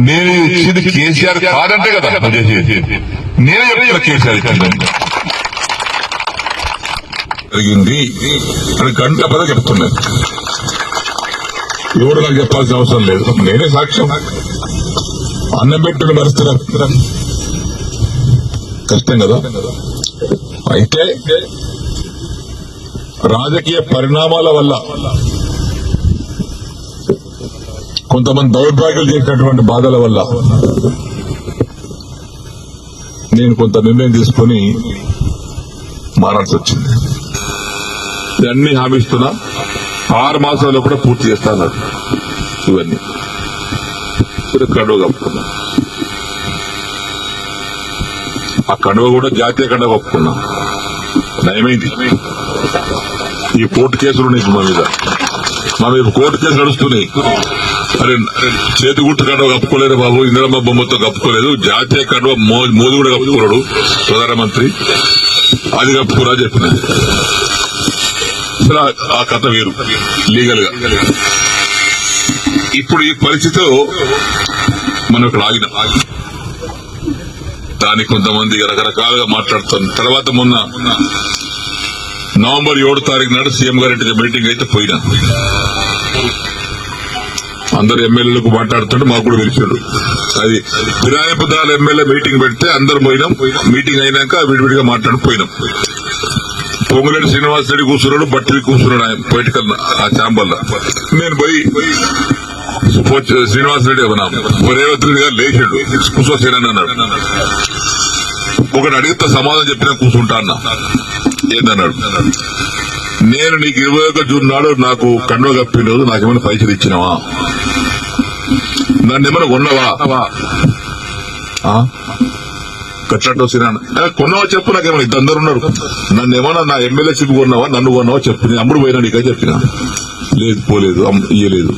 నేను ఇచ్చింది కేసీఆర్ కాదంటే కదా నేనే చెప్తున్నా కేసీఆర్ ఇచ్చిందని జరిగింది అని గంట పద చెప్తున్నాను. ఎవరు నాకు చెప్పాల్సిన అవసరం లేదు, నేనే సాక్ష్యం. అన్నం పెట్టిన పరిస్థితి కష్టం కదా. అయితే రాజకీయ పరిణామాల వల్ల కొంతమంది దౌర్భాగ్యాలు చేసినటువంటి బాధల వల్ల నేను కొంత నిర్ణయం తీసుకుని మారాల్సి వచ్చింది. అన్ని హామీ ఇస్తున్నా, 6 మాసాల్లో కూడా పూర్తి చేస్తాను. ఇవన్నీ కడువ కప్పుకున్నా. ఆ కడువ కూడా జాతీయ కడువ కప్పుకున్నా. నయమైంది. ఈ కోర్టు కేసులు ఉన్నాయి మా మీద. కోర్టు కేసులు నడుస్తున్నాయి. అరే చేతి గుట్టు కడువ కప్పుకోలేదు బాబు, ఇందిరమ్మ బొమ్మతో కప్పుకోలేదు, జాతీయ కడువ మోదీ కూడా కప్పుకోలేడు ప్రధానమంత్రి, అది కప్పుకోరా చెప్పిన. ఆ కథ వేరు లీగల్ గా. ఇప్పుడు ఈ పరిస్థితిలో మనం ఇక్కడ ఆగిన దానికి కొంతమంది రకరకాలుగా మాట్లాడుతారు. తర్వాత మొన్న నవంబర్ 7 తారీఖు నాడు సీఎం గారి మీటింగ్ అయితే పోయినా. అందరు ఎమ్మెల్యేలకు మాట్లాడుతుంటే మాకు కూడా తెలిసాడు. అది ఫిరాయింపుదారుల ఎమ్మెల్యే మీటింగ్ పెడితే అందరు పోయినాం. మీటింగ్ అయినాక విడివిడిగా మాట్లాడిపోయినాం. పొంగులేటి శ్రీనివాసరెడ్డి కూర్చున్నాడు, బట్టివి కూర్చున్నాడు ఆయన పొలిటికల్ ఆ ఛాంబర్ లో. నేను పోయి శ్రీనివాసరెడ్డి రేవంత్ రెడ్డి గారు లేచాడు, కూర్చోసేనని అన్నాడు. ఒకటి అడిగితే సమాధానం చెప్పినా కూర్చుంటా అన్నా. ఏందన్నాడు, నేను నీకు 21 జూన్ నాడు నాకు కండువ కప్పిన రోజు నాకేమైనా పైసలు ఇచ్చినావా, నన్ను ఏమైనా కొన్నావా, కట్లట్టు వస్తున్నా కొన్నావా చెప్పు, నాకేమైనా ఇద్దరు ఉన్నారు, నన్ను ఏమన్నా నా ఎమ్మెల్యే షిప్ కొన్నావా, నన్ను కొన్నావా చెప్పు, నేను అమ్ముడు పోయినా నీకే చెప్పినా. లేదు పోలేదు, ఇయ్యలేదు.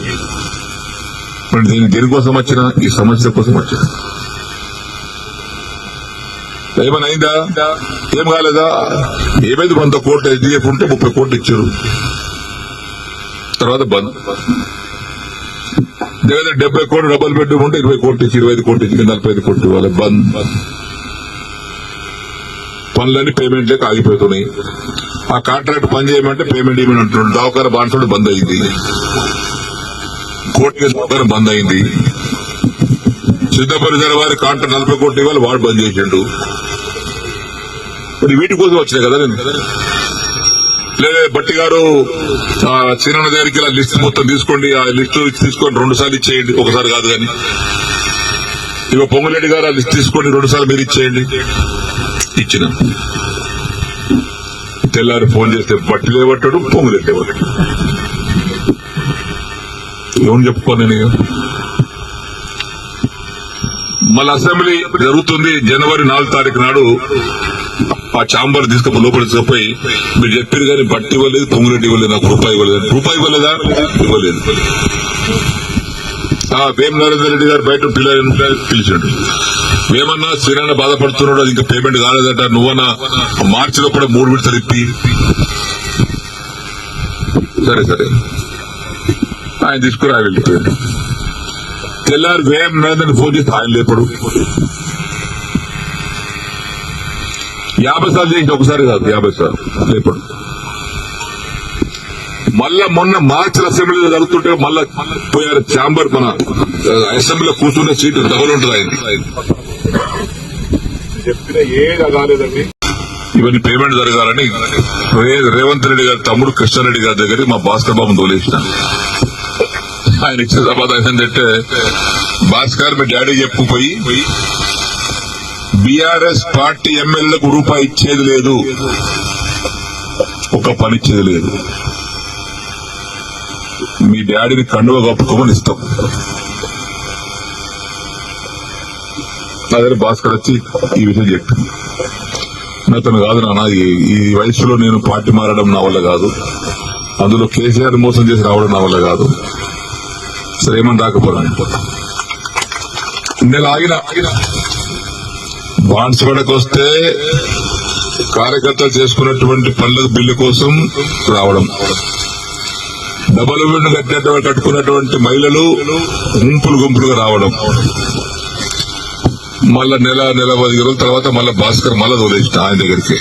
నేను దేనికోసం వచ్చినా, ఈ సమస్య కోసం వచ్చినా. ఏమైనా అయిందా, ఏం కాలేదా, ఏమైంది, 100 కోట్లు ఎస్డీఎఫ్ ఉంటే 30 కోట్లు ఇచ్చారు. తర్వాత బంద్. దగ్గర 70 కోట్లు డబుల్ బెడ్రూమ్ ఉంటే 20 కోట్లు ఇచ్చి, 25 కోట్లు ఇచ్చి, 45 కోట్లు ఇవ్వాలి. బంద్. పనులన్నీ పేమెంట్ లేక ఆగిపోతున్నాయి. ఆ కాంట్రాక్ట్ పని చేయమంటే పేమెంట్ ఇవ్వమని అంటున్నాడు. దవాఖాన బాన్సుడు బంద్ అయింది, కోర్టు కేసు దవాఖాన బంద్ అయింది. సిద్ధపరిసర వారి కాంట్రాక్ట్ 40 కోట్లు ఇవ్వాలి, వాడు బంద్ చేసిండు. మరి వీటి కోసం వచ్చినాయి కదా నేను. లేదా బట్టి గారు సీనన్న దగ్గరికి ఇలా లిస్ట్ మొత్తం తీసుకోండి, ఆ లిస్టు తీసుకొని 2 సార్లు ఇచ్చేయండి, ఒకసారి కాదు కానీ. ఇక పొంగులేటి గారు ఆ లిస్ట్ తీసుకోండి, 2 సార్లు మీరు ఇచ్చేయండి. ఇచ్చిన తెల్లారి ఫోన్ చేస్తే బట్టి లేవట్టాడు, పొంగులేటి లేవట్టాడు. ఏమని చెప్పుకోను నేను. మళ్ళీ అసెంబ్లీ జరుగుతుంది. జనవరి 4 తారీఖు నాడు ఆ ఛాంబర్ తీసుకుపోయి లోపల తీసుకుపోయి, మీరు చెప్పారు కానీ బట్టి ఇవ్వలేదు, పొంగులేటి ఇవ్వలేదు, నాకు రూపాయి ఇవ్వలేదు. రూపాయి ఇవ్వలేదా, ఇవ్వలేదు. వేమ నరేంద్ర రెడ్డి గారు బయట పిలిచాడు. ఏమన్నా శ్రీరన్న బాధపడుతున్నాడు, అది ఇంకా పేమెంట్ కాలేదట, నువ్వన్నా మార్చిలో కూడా 3 విడతలు ఇప్పి. సరే సరే ఆయన తీసుకుని ఆయన వెళ్ళిపోయాడు. తెల్లారి వేమ నరేంద్ర ఫోన్ చేస్తే ఆయన లేపడు. 50 సార్లు చేసి ఒకసారి కాదు, 50 సార్లు లేపడు. మళ్ళా మొన్న మార్చి అసెంబ్లీలో జరుగుతుంటే మళ్ళా పోయారు ఛాంబర్. మన అసెంబ్లీలో కూర్చునే సీటు డబల్ ఉంటుంది ఆయన చెప్పిన ఏది కాలేదండి. ఇవన్నీ పేమెంట్ జరగాలని రేవంత్ రెడ్డి గారి తమ్ముడు కృష్ణారెడ్డి గారి దగ్గరికి మా భాస్కర్ బాబుని తోలేసిన. ఆయన ఇచ్చిన సమాధానం ఏంటంటే, భాస్కర్ మీ డాడీ చెప్పుకుపోయి బీఆర్ఎస్ పార్టీ ఎమ్మెల్యేలకు రూపాయి ఇచ్చేది లేదు, ఒక పని ఇచ్చేది లేదు, మీ డాడీని కండువ కప్పుకోమని ఇస్తాం. అదే భాస్కర్ వచ్చి ఈ విషయం చెప్పింది. నాతను కాదు నాన్న, ఈ వయసులో నేను పార్టీ మారడం నా వల్ల కాదు, అందులో కేసీఆర్ మోసం చేసి రావడం నా వల్ల కాదు, సరే ఏమని రాకపోరాను. నేను ఆగిన బాన్సువాడకు వస్తే కార్యకర్తలు చేసుకున్నటువంటి పనుల బిల్లు కోసం రావడం, డబల్ బెడ్రూమ్ కట్టుకున్నటువంటి మహిళలు గుంపులుగా రావడం, మళ్ళా నెల 15 రోజుల తర్వాత మళ్ళా భాస్కర్ మళ్ళా తోలేసిన ఆయన దగ్గరికి.